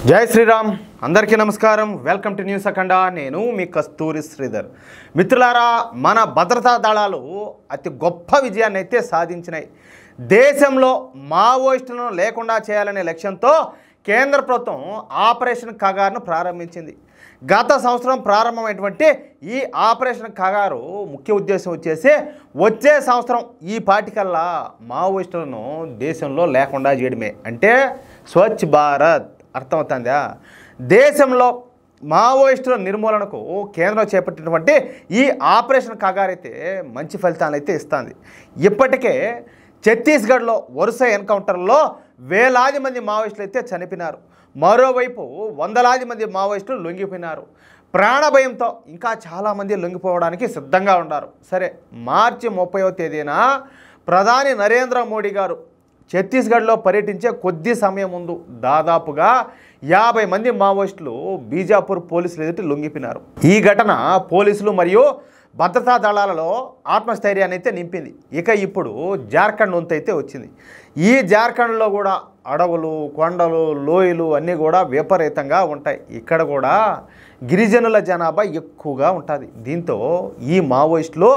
జై శ్రీరామ్ అందరికీ నమస్కారం. వెల్కమ్ టు న్యూస్ అఖండ. నేను మీ కస్తూరి శ్రీధర్. మిత్రులారా, మన భద్రతా దళాలు అతి గొప్ప విజయాన్ని అయితే సాధించినాయి. దేశంలో మావోయిస్టులను లేకుండా చేయాలనే లక్ష్యంతో కేంద్ర ప్రభుత్వం ఆపరేషన్ కగారును ప్రారంభించింది. గత సంవత్సరం ప్రారంభమైనటువంటి ఈ ఆపరేషన్ కగారు ముఖ్య ఉద్దేశం వచ్చేసి వచ్చే సంవత్సరం ఈ పాటికల్లా మావోయిస్టులను దేశంలో లేకుండా చేయడమే. అంటే స్వచ్ఛ భారత్ అర్థమవుతుందా? దేశంలో మావోయిస్టుల నిర్మూలనకు కేంద్రం చేపట్టినటువంటి ఈ ఆపరేషన్ కగారు అయితే మంచి ఫలితాలు అయితే ఇస్తుంది. ఇప్పటికే ఛత్తీస్గఢ్లో వరుస ఎన్కౌంటర్లో వేలాది మంది మావోయిస్టులు అయితే చనిపోయినారు. మరోవైపు వందలాది మంది మావోయిస్టులు లొంగిపోయినారు. ప్రాణభయంతో ఇంకా చాలామంది లొంగిపోవడానికి సిద్ధంగా ఉన్నారు. సరే, మార్చి 30వ తేదీన ప్రధాని నరేంద్ర మోడీ గారు ఛత్తీస్గఢ్లో పర్యటించే కొద్ది సమయం ముందు దాదాపుగా 50 మంది మావోయిస్టులు బీజాపూర్ పోలీసులు ఎదుటి లొంగిపోయినారు. ఈ ఘటన పోలీసులు మరియు భద్రతా దళాలలో ఆత్మస్థైర్యాన్ని అయితే నింపింది. ఇక ఇప్పుడు జార్ఖండ్ వంతు అయితే వచ్చింది. ఈ జార్ఖండ్లో కూడా అడవులు, కొండలు, లోయలు అన్నీ కూడా విపరీతంగా ఉంటాయి. ఇక్కడ కూడా గిరిజనుల జనాభా ఎక్కువగా ఉంటుంది. దీంతో ఈ మావోయిస్టులు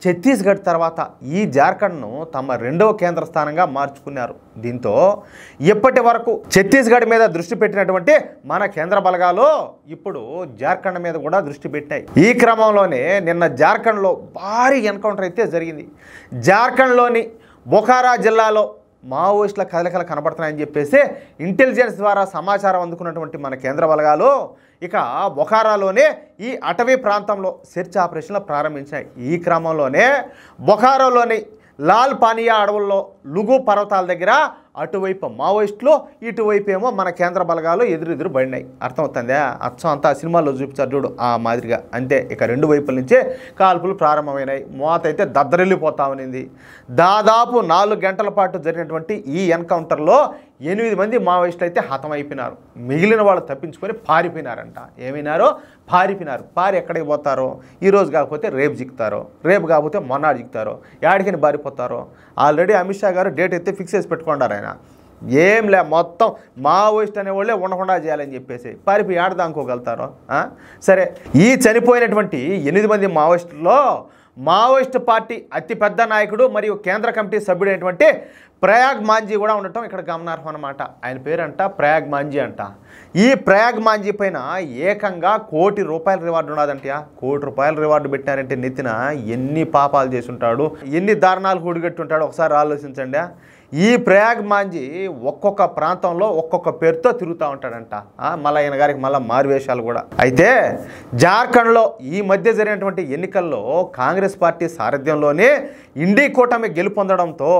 ఛత్తీస్గఢ్ తర్వాత ఈ జార్ఖండ్ను తమ రెండవ కేంద్ర స్థానంగా మార్చుకున్నారు. దీంతో ఇప్పటి వరకు ఛత్తీస్గఢ్ మీద దృష్టి పెట్టినటువంటి మన కేంద్ర బలగాలు ఇప్పుడు జార్ఖండ్ మీద కూడా దృష్టి పెట్టాయి. ఈ క్రమంలోనే నిన్న జార్ఖండ్లో భారీ ఎన్కౌంటర్ అయితే జరిగింది. జార్ఖండ్లోని బొకారా జిల్లాలో మావోయిస్టుల కదలికలు కనబడుతున్నాయని చెప్పేసి ఇంటెలిజెన్స్ ద్వారా సమాచారం అందుకున్నటువంటి మన కేంద్ర బలగాలు ఇక బొకారాలోనే ఈ అటవీ ప్రాంతంలో సెర్చ్ ఆపరేషన్లు ప్రారంభించాయి. ఈ క్రమంలోనే బొకారాలోని లాల్ పానియా అడవుల్లో లుగు పర్వతాల దగ్గర అటువైపు మావోయిస్టులు, ఇటువైపు ఏమో మన కేంద్ర బలగాలు ఎదురెదురు పడినాయి. అర్థమవుతుందా? అచ్చం అంతా సినిమాల్లో చూపించారు చూడు, ఆ మాదిరిగా అంతే. ఇక రెండు వైపుల నుంచే కాల్పులు ప్రారంభమైనాయి. మోత అయితే దద్దరిల్లిపోతా ఉన్నింది. దాదాపు 4 గంటల పాటు జరిగినటువంటి ఈ ఎన్కౌంటర్లో 8 మంది మావోయిస్టులు అయితే హతమైపోయినారు. మిగిలిన వాళ్ళు తప్పించుకొని పారిపోయినారంట. ఏమైనారో పారిపోయినారు. పారి ఎక్కడికి పోతారో, ఈరోజు కాకపోతే రేపు జిక్కుతారో, రేపు కాకపోతే మొన్నాడు జిక్కుతారో, యాడికని పారిపోతారో. ఆల్రెడీ అమిత్ షా గారు డేట్ అయితే ఫిక్స్ చేసి పెట్టుకున్నారు. ఆయన ఏం లే, మొత్తం మావోయిస్ట్ అనేవాళ్ళే ఉండకుండా చేయాలని చెప్పేసి పారిపోయి ఆడదానుకోగలుగుతారో. సరే, ఈ చనిపోయినటువంటి 8 మంది మావోయిస్టుల్లో మావోయిస్ట్ పార్టీ అతిపెద్ద నాయకుడు మరియు కేంద్ర కమిటీ సభ్యుడైనటువంటి ప్రయాగ్ మాంజీ కూడా ఉండటం ఇక్కడ గమనార్హం అనమాట. ఆయన పేరంట ప్రయాగ్ మాంజీ అంట. ఈ ప్రయాగ్ మాంజీ పైన ఏకంగా ₹1 కోటి రివార్డు ఉన్నదంట. ₹1 కోటి రివార్డు పెట్టారంటే నెత్తిన ఎన్ని పాపాలు చేసి ఉంటాడు, ఎన్ని దారుణాలు కూడిగట్టి ఉంటాడు ఒకసారి ఆలోచించండి. ఈ ప్రయాగ్ మాంజీ ఒక్కొక్క ప్రాంతంలో ఒక్కొక్క పేరుతో తిరుగుతూ ఉంటాడంట. మళ్ళీ ఆయన గారికి మళ్ళీ మారువేషాలు కూడా. అయితే జార్ఖండ్లో ఈ మధ్య జరిగినటువంటి ఎన్నికల్లో కాంగ్రెస్ పార్టీ సారథ్యంలోనే ఇండీ కూటమి గెలుపొందడంతో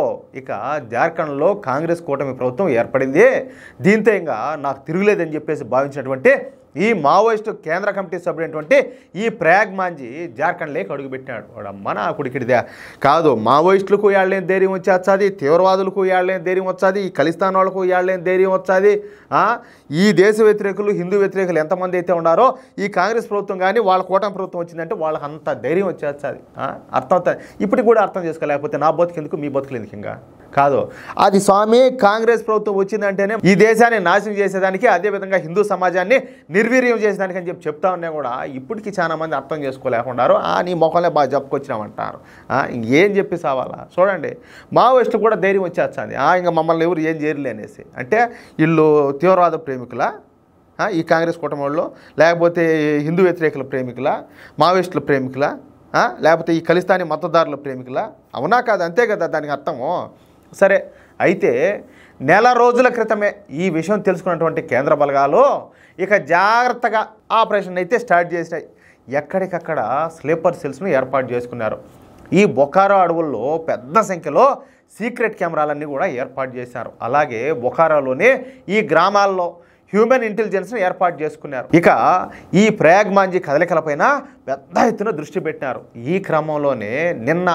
ఇక జార్ఖండ్లో కాంగ్రెస్ కూటమి ప్రభుత్వం ఏర్పడింది. దీంతో ఇంకా నాకు తిరుగులేదని చెప్పేసి భావించినటువంటి ఈ మావోయిస్టు కేంద్ర కమిటీ సభ్యుడైనటువంటి ఈ ప్రయాగ్ మాంజీ జార్ఖండ్లోకి అడుగుపెట్టినాడు. వాడమ్మ నా కుడికిడిదే కాదు, మావోయిస్టులకు ఏళ్ళని ధైర్యం వచ్చేస్తుంది, తీవ్రవాదులకు ఏళ్ళని ధైర్యం వచ్చేది, ఈ ఖలిస్తాన్ వాళ్ళకు ఏళ్ళని ధైర్యం వచ్చేది. ఈ దేశ వ్యతిరేకులు, హిందూ వ్యతిరేకులు ఎంతమంది అయితే ఉన్నారో ఈ కాంగ్రెస్ ప్రభుత్వం కానీ వాళ్ళ కూటమి ప్రభుత్వం వచ్చిందంటే వాళ్ళకి అంత ధైర్యం వచ్చేస్తుంది. అర్థమవుతుంది. ఇప్పటికి కూడా అర్థం చేసుకోలేకపోతే నా బతుకెందుకు, మీ బతుకులు ఎందుకు? ఇంకా కాదు, అది స్వామి కాంగ్రెస్ ప్రభుత్వం వచ్చిందంటేనే ఈ దేశాన్ని నాశనం చేసేదానికి, అదేవిధంగా హిందూ సమాజాన్ని నిర్వీర్యం చేసేదానికి అని చెప్పి చెప్తా ఉన్నా కూడా ఇప్పటికీ చాలా మంది అర్థం చేసుకోలేకున్నారు. నీ మొక్కలే బాగా చెప్పుకొచ్చినామంటారు. ఇంకేం చెప్పి సావాలా? చూడండి, మావోయిస్టులు కూడా ధైర్యం వచ్చేస్తుంది. ఇంకా మమ్మల్ని ఎవరు ఏం చేయలే అనేసి. అంటే వీళ్ళు తీవ్రవాద ప్రేమికుల, ఈ కాంగ్రెస్ కూటమి వాళ్ళు, లేకపోతే హిందూ వ్యతిరేకుల ప్రేమికుల, మావోయిస్టుల ప్రేమికుల, లేకపోతే ఈ ఖలిస్తానీ మతదారుల ప్రేమికుల? అవునా కాదు? అంతే కదా దానికి అర్థము. సరే, అయితే నెల రోజుల క్రితమే ఈ విషయం తెలుసుకున్నటువంటి కేంద్ర బలగాలు ఇక జాగ్రత్తగా ఆపరేషన్ అయితే స్టార్ట్ చేసినాయి. ఎక్కడికక్కడ స్లీపర్ సెల్స్ను ఏర్పాటు చేసుకున్నారు. ఈ బొకారో అడవుల్లో పెద్ద సంఖ్యలో సీక్రెట్ కెమెరాలన్నీ కూడా ఏర్పాటు చేశారు. అలాగే బొకారోలోనే ఈ గ్రామాల్లో హ్యూమన్ ఇంటెలిజెన్స్ను ఏర్పాటు చేసుకున్నారు. ఇక ఈ ప్రయాగ్ మాంజీ కదలికలపైన పెద్ద ఎత్తున దృష్టి పెట్టినారు. ఈ క్రమంలోనే నిన్న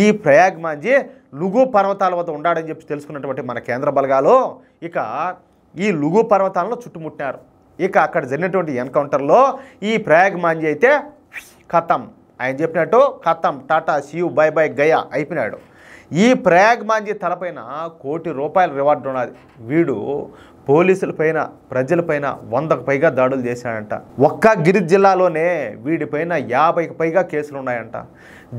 ఈ ప్రయాగ్ మాంజీ లుగు పర్వతాల వద్ద ఉండాడని చెప్పి తెలుసుకున్నటువంటి మన కేంద్ర బలగాలు ఇక ఈ లుగు పర్వతాలను చుట్టుముట్టారు. ఇక అక్కడ జరిగినటువంటి ఎన్కౌంటర్లో ఈ ప్రయాగ్ మాంజీ అయితే ఖతం, ఆయన చెప్పినట్టు ఖతం, టాటా సియు బై బై గయా అయిపోయినాడు. ఈ ప్రయాగ్ మాంజీ తలపైన ₹1 కోటి రివార్డు ఉన్నది. వీడు పోలీసులపైన ప్రజలపైన 100కు పైగా దాడులు చేశాడంట. ఒక్క గిరిజ్ జిల్లాలోనే వీడిపైన 50కి పైగా కేసులు ఉన్నాయంట.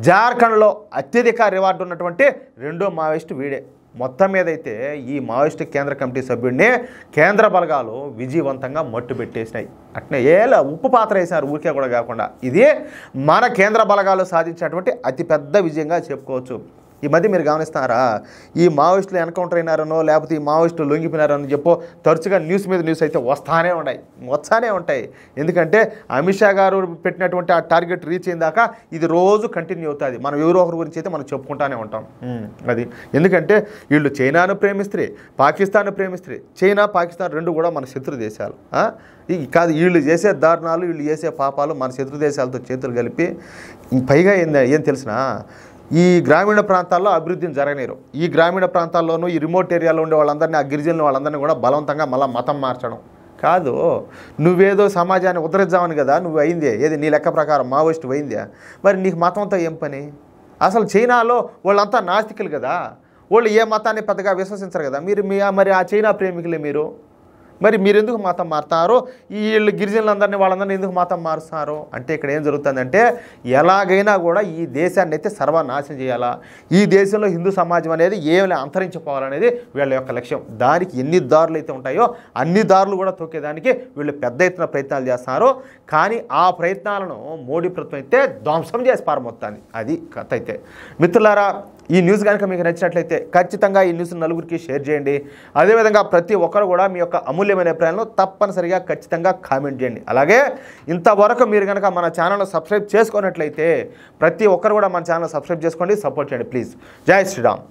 జార్ఖండ్లో అత్యధిక రివార్డు ఉన్నటువంటి రెండో మావోయిస్టు వీడే. మొత్తం మీద అయితే ఈ మావోయిస్టు కేంద్ర కమిటీ సభ్యుడిని కేంద్ర బలగాలు విజయవంతంగా మట్టు పెట్టేసినాయి. అట్నే ఉప్పు పాత్ర వేసినారు ఊరికే కూడా కాకుండా. ఇది మన కేంద్ర బలగాలు సాధించినటువంటి అతిపెద్ద విజయంగా చెప్పుకోవచ్చు. ఈ మధ్య మీరు గమనిస్తున్నారా, ఈ మావోయిస్టులు ఎన్కౌంటర్ అయినారనో లేకపోతే ఈ మావోయిస్టులు లొంగిపోయినారని చెప్పో తరచుగా న్యూస్ మీద న్యూస్ అయితే వస్తానే ఉంటాయి. ఎందుకంటే అమిత్ షా గారు పెట్టినటువంటి ఆ టార్గెట్ రీచ్ అయిన దాకా ఇది రోజు కంటిన్యూ అవుతుంది. మనం ఎవరో ఒకరి గురించి అయితే మనం చెప్పుకుంటానే ఉంటాం. అది ఎందుకంటే వీళ్ళు చైనాను ప్రేమిస్తే, పాకిస్తాన్ ప్రేమిస్తే, చైనా పాకిస్తాన్ రెండు కూడా మన శత్రు దేశాలు. కాదు, వీళ్ళు చేసే దారుణాలు, వీళ్ళు చేసే పాపాలు మన శత్రు దేశాలతో చేతులు కలిపి పైగా ఏం తెలిసినా ఈ గ్రామీణ ప్రాంతాల్లో అభివృద్ధిని జరగనీరు. ఈ గ్రామీణ ప్రాంతాల్లోనూ ఈ రిమోట్ ఏరియాలో ఉండే వాళ్ళందరినీ, ఆ గిరిజనులు వాళ్ళందరినీ కూడా బలవంతంగా మళ్ళీ మతం మార్చడం కాదు. నువ్వేదో సమాజాన్ని ఉద్ధరిద్దామని కదా నువ్వు అయిందే, ఏది నీ లెక్క ప్రకారం మావోయిస్టు అయిందే, మరి నీకు మతంతో ఏం పని? అసలు చైనాలో వాళ్ళంతా నాస్తికులు కదా, వాళ్ళు ఏ మతాన్ని పెద్దగా విశ్వసించరు కదా. మరి ఆ చైనా ప్రేమికులే మరి మీరు ఎందుకు మతం మారుతారో, వీళ్ళు గిరిజనులందరినీ వాళ్ళందరినీ ఎందుకు మతం మారుస్తారు అంటే ఇక్కడ ఏం జరుగుతుందంటే ఎలాగైనా కూడా ఈ దేశాన్ని అయితే సర్వనాశనం చేయాలా, ఈ దేశంలో హిందూ సమాజం అనేది ఏమైనా అంతరించిపోవాలనేది వీళ్ళ యొక్క లక్ష్యం. దానికి ఎన్ని దారులు అయితే ఉంటాయో అన్ని దారులు కూడా తొక్కేదానికి వీళ్ళు పెద్ద ఎత్తున ప్రయత్నాలు చేస్తున్నారు. కానీ ఆ ప్రయత్నాలను మోడీ ప్రభుత్వం అయితే ధ్వంసం చేసి పారమొత్తాంది. అది కథ అయితే. మిత్రులారా, ఈ న్యూస్ కనుక మీకు నచ్చినట్లయితే ఖచ్చితంగా ఈ న్యూస్ నలుగురికి షేర్ చేయండి. అదేవిధంగా ప్రతి ఒక్కరు కూడా మీ యొక్క అమూల్యమైన అభిప్రాయాలను తప్పనిసరిగా ఖచ్చితంగా కామెంట్ చేయండి. అలాగే ఇంతవరకు మీరు కనుక మన ఛానల్ను సబ్స్క్రైబ్ చేసుకున్నట్లయితే ప్రతి ఒక్కరు కూడా మన ఛానల్ సబ్స్క్రైబ్ చేసుకోండి, సపోర్ట్ చేయండి ప్లీజ్. జై శ్రీరామ్.